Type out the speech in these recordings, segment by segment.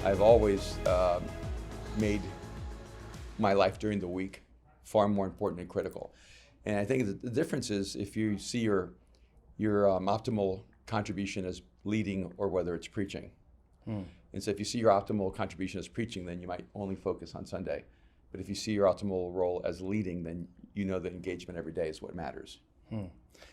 I've always made my life during the week far more important and critical. And I think the difference is if you see your optimal contribution as leading or whether it's preaching. And so if you see your optimal contribution as preaching, then you might only focus on Sunday. But if you see your optimal role as leading, then you know that engagement every day is what matters.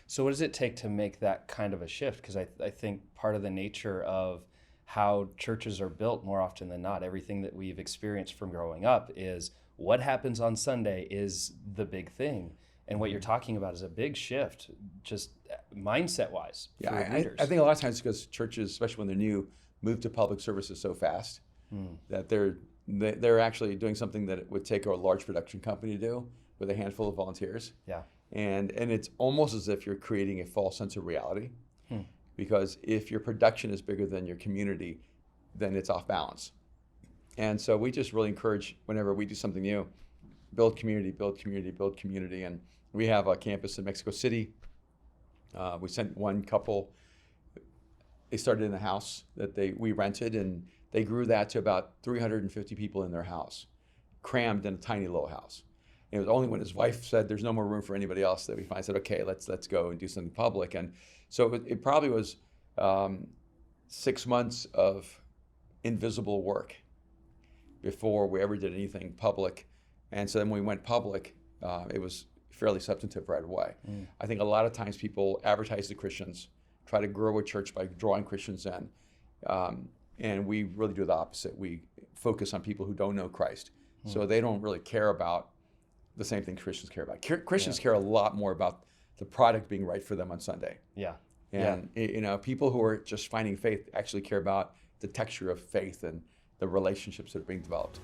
So what does it take to make that kind of a shift? Because I think part of the nature of how churches are built more often than not, everything that we've experienced from growing up is what happens on Sunday is the big thing. And what you're talking about is a big shift, just mindset-wise for leaders. I think a lot of times because churches, especially when they're new, move to public services so fast that they're actually doing something that it would take a large production company to do with a handful of volunteers. Yeah. And it's almost as if you're creating a false sense of reality. Because if your production is bigger than your community, then it's off balance. And so we just really encourage whenever we do something new, build community, build community, build community. And we have a campus in Mexico City. We sent one couple, they started in a house that we rented, and they grew that to about 350 people in their house, crammed in a tiny little house. And it was only when his wife said there's no more room for anybody else that we finally said, okay, let's go and do something public. And so it probably was 6 months of invisible work before we ever did anything public. And so then when we went public, it was fairly substantive right away. I think a lot of times people advertise to Christians, try to grow a church by drawing Christians in. And we really do the opposite. We focus on people who don't know Christ. So they don't really care about the same thing Christians care about. Christians care a lot more about the product being right for them on Sunday. Yeah. And you know, people who are just finding faith actually care about the texture of faith and the relationships that are being developed.